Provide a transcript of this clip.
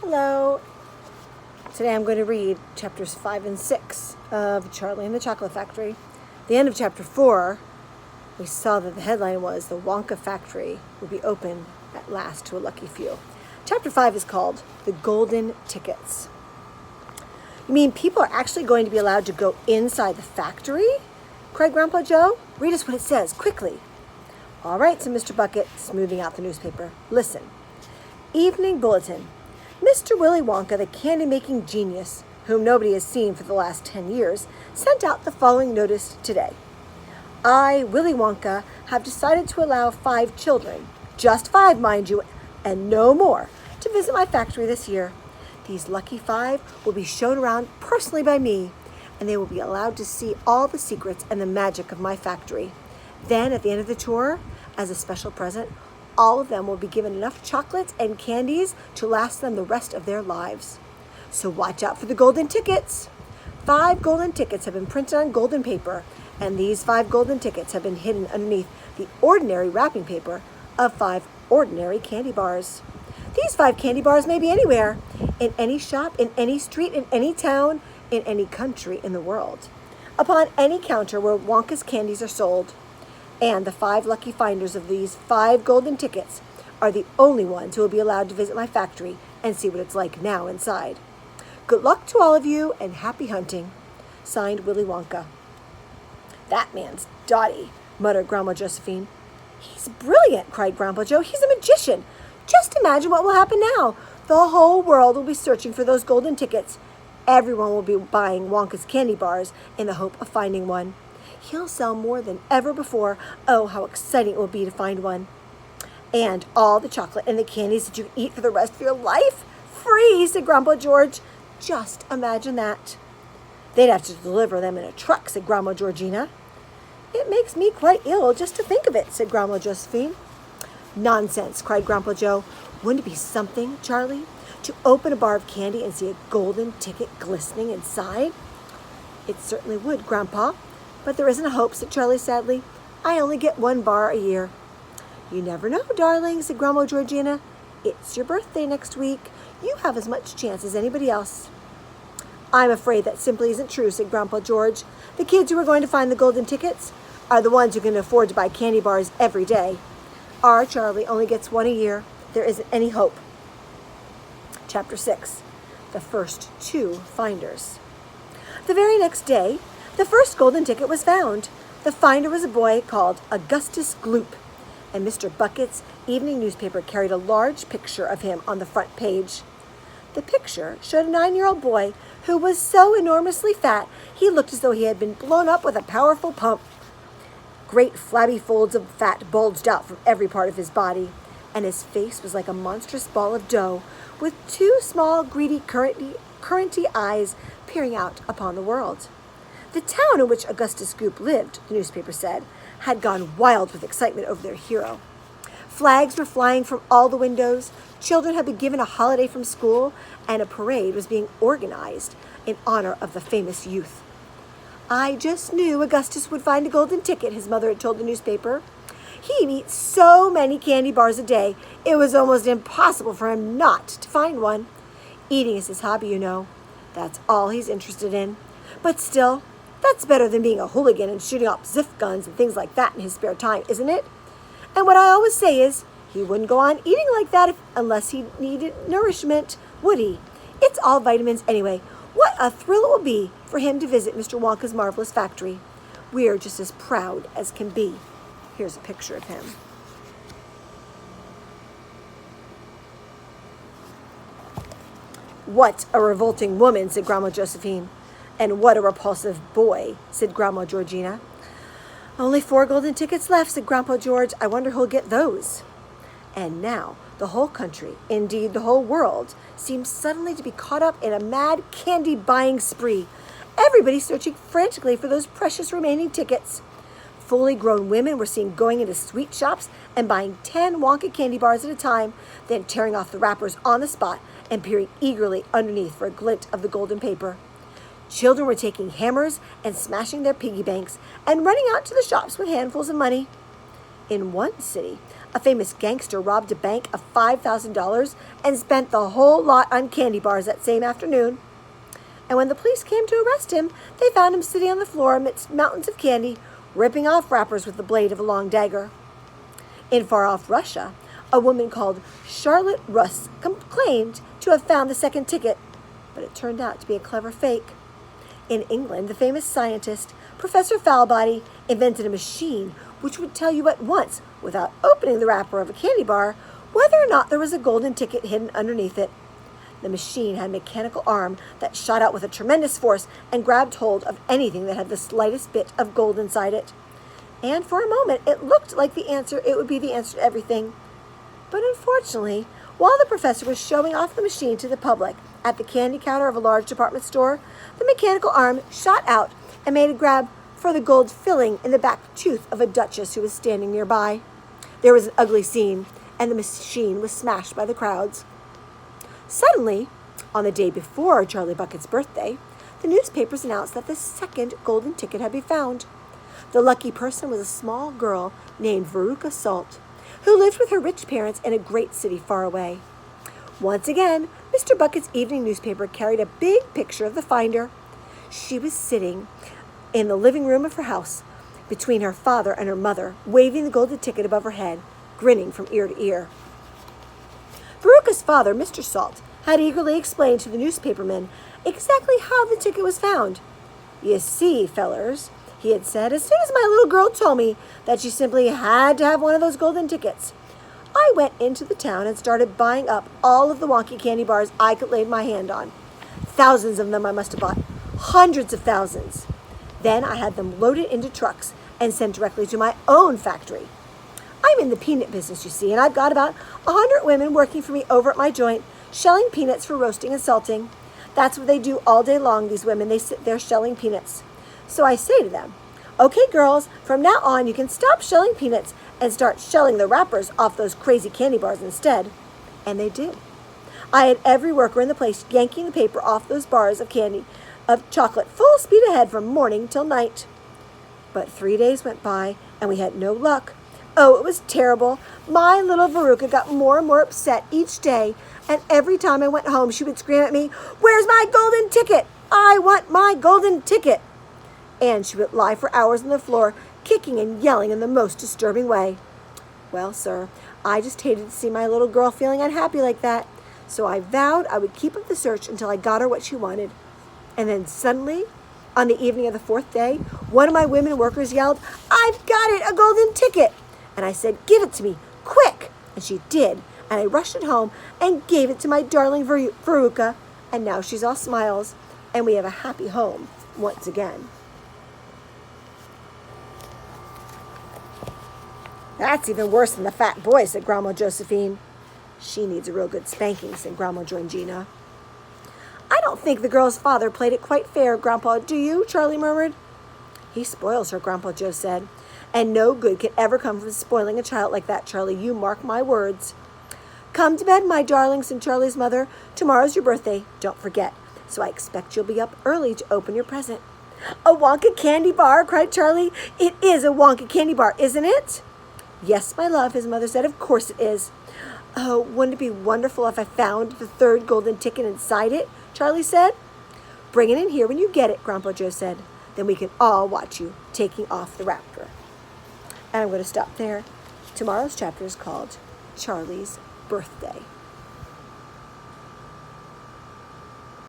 Hello. Today I'm going to read chapters 5 and 6 of Charlie and the Chocolate Factory. The end of chapter 4, we saw that the headline was The Wonka Factory will be open at last to a lucky few. Chapter 5 is called The Golden Tickets. You mean people are actually going to be allowed to go inside the factory? Cried Grandpa Joe. Read us what it says, quickly. All right, said Mr. Bucket, smoothing out the newspaper. Listen. Evening Bulletin. Mr. Willy Wonka, the candy-making genius, whom nobody has seen for the last 10 years, sent out the following notice today. I, Willy Wonka, have decided to allow 5 children, just 5, mind you, and no more, to visit my factory this year. These lucky 5 will be shown around personally by me, and they will be allowed to see all the secrets and the magic of my factory. Then, at the end of the tour, as a special present, all of them will be given enough chocolates and candies to last them the rest of their lives. So watch out for the golden tickets. 5 golden tickets have been printed on golden paper, and these 5 golden tickets have been hidden underneath the ordinary wrapping paper of 5 ordinary candy bars. These 5 candy bars may be anywhere, in any shop, in any street, in any town, in any country in the world, upon any counter where Wonka's candies are sold. And the 5 lucky finders of these 5 golden tickets are the only ones who will be allowed to visit my factory and see what it's like now inside. Good luck to all of you and happy hunting. Signed, Willy Wonka. That man's dotty, muttered Grandma Josephine. He's brilliant, cried Grandpa Joe. He's a magician. Just imagine what will happen now. The whole world will be searching for those golden tickets. Everyone will be buying Wonka's candy bars in the hope of finding one. He'll sell more than ever before. Oh, how exciting it will be to find one. And all the chocolate and the candies that you eat for the rest of your life? Free, said Grandpa George. Just imagine that. They'd have to deliver them in a truck, said Grandma Georgina. It makes me quite ill just to think of it, said Grandma Josephine. Nonsense, cried Grandpa Joe. Wouldn't it be something, Charlie, to open a bar of candy and see a golden ticket glistening inside? It certainly would, Grandpa. But there isn't a hope, said Charlie sadly. I only get 1 bar a year. You never know, darling, said Grandma Georgina. It's your birthday next week. You have as much chance as anybody else. I'm afraid that simply isn't true, said Grandpa George. The kids who are going to find the golden tickets are the ones who can afford to buy candy bars every day. Our Charlie only gets 1 a year. There isn't any hope. Chapter 6. The First 2 Finders. The very next day, the first golden ticket was found. The finder was a boy called Augustus Gloop, and Mr. Bucket's evening newspaper carried a large picture of him on the front page. The picture showed a 9-year-old boy who was so enormously fat he looked as though he had been blown up with a powerful pump. Great flabby folds of fat bulged out from every part of his body, and his face was like a monstrous ball of dough with 2 small, greedy, curranty eyes peering out upon the world. The town in which Augustus Gloop lived, the newspaper said, had gone wild with excitement over their hero. Flags were flying from all the windows, children had been given a holiday from school, and a parade was being organized in honor of the famous youth. I just knew Augustus would find a golden ticket, his mother had told the newspaper. He'd eat so many candy bars a day, it was almost impossible for him not to find one. Eating is his hobby, you know. That's all he's interested in. But still, that's better than being a hooligan and shooting off Zif guns and things like that in his spare time, isn't it? And what I always say is, he wouldn't go on eating like that unless he needed nourishment, would he? It's all vitamins anyway. What a thrill it will be for him to visit Mr. Wonka's marvelous factory. We're just as proud as can be. Here's a picture of him. What a revolting woman, said Grandma Josephine. And what a repulsive boy, said Grandma Georgina. Only 4 golden tickets left, said Grandpa George. I wonder who'll get those. And now the whole country, indeed the whole world, seems suddenly to be caught up in a mad candy buying spree. Everybody searching frantically for those precious remaining tickets. Fully grown women were seen going into sweet shops and buying 10 Wonka candy bars at a time, then tearing off the wrappers on the spot and peering eagerly underneath for a glint of the golden paper. Children were taking hammers and smashing their piggy banks and running out to the shops with handfuls of money. In one city, A famous gangster robbed a bank of $5,000 and spent the whole lot on candy bars that same afternoon. And when the police came to arrest him, they found him sitting on the floor amidst mountains of candy, ripping off wrappers with the blade of a long dagger. In far-off Russia, a woman called Charlotte Russe claimed to have found the second ticket, but it turned out to be a clever fake. In England, the famous scientist, Professor Foulbody, invented a machine which would tell you at once, without opening the wrapper of a candy bar, whether or not there was a golden ticket hidden underneath it. The machine had a mechanical arm that shot out with a tremendous force and grabbed hold of anything that had the slightest bit of gold inside it. And for a moment, it looked like it would be the answer to everything. But unfortunately, while the professor was showing off the machine to the public at the candy counter of a large department store, the mechanical arm shot out and made a grab for the gold filling in the back tooth of a duchess who was standing nearby. There was an ugly scene, and the machine was smashed by the crowds. Suddenly, on the day before Charlie Bucket's birthday, the newspapers announced that the second golden ticket had been found. The lucky person was a small girl named Veruca Salt, who lived with her rich parents in a great city far away. Once again, Mr. Bucket's evening newspaper carried a big picture of the finder. She was sitting in the living room of her house, between her father and her mother, waving the golden ticket above her head, grinning from ear to ear. Veruca's father, Mr. Salt, had eagerly explained to the newspapermen exactly how the ticket was found. "You see, fellers," he had said, "as soon as my little girl told me that she simply had to have one of those golden tickets, I went into the town and started buying up all of the wonky candy bars I could lay my hand on. Thousands of them I must have bought, hundreds of thousands. Then I had them loaded into trucks and sent directly to my own factory. I'm in the peanut business, you see, and I've got about 100 women working for me over at my joint, shelling peanuts for roasting and salting. That's what they do all day long, these women. They sit there shelling peanuts. So I say to them, 'Okay, girls, from now on you can stop shelling peanuts and start shelling the wrappers off those crazy candy bars instead.' And they did. I had every worker in the place yanking the paper off those bars of candy, of chocolate, full speed ahead from morning till night. But 3 days went by, and we had no luck. Oh, it was terrible. My little Veruca got more and more upset each day, and every time I went home, she would scream at me, 'Where's my golden ticket? I want my golden ticket!' And she would lie for hours on the floor, kicking and yelling in the most disturbing way. Well, sir, I just hated to see my little girl feeling unhappy like that, so I vowed I would keep up the search until I got her what she wanted. And then suddenly, on the evening of the 4th day, one of my women workers yelled, 'I've got it, a golden ticket!' And I said, 'Give it to me, quick!' And she did, and I rushed it home and gave it to my darling Veruca, and now she's all smiles, and we have a happy home once again." "That's even worse than the fat boy," said Grandma Josephine. "She needs a real good spanking," said Grandma Georgina. "I don't think the girl's father played it quite fair, Grandpa, do you?" Charlie murmured. "He spoils her," Grandpa Joe said. "And no good can ever come from spoiling a child like that, Charlie. You mark my words." "Come to bed, my darling," said Charlie's mother. "Tomorrow's your birthday. Don't forget. So I expect you'll be up early to open your present." "A Wonka candy bar?" cried Charlie. "It is a Wonka candy bar, isn't it?" "Yes, my love," his mother said. "Of course it is." "Oh, wouldn't it be wonderful if I found the third golden ticket inside it?" Charlie said. "Bring it in here when you get it," Grandpa Joe said. "Then we can all watch you taking off the wrapper." And I'm going to stop there. Tomorrow's chapter is called Charlie's Birthday.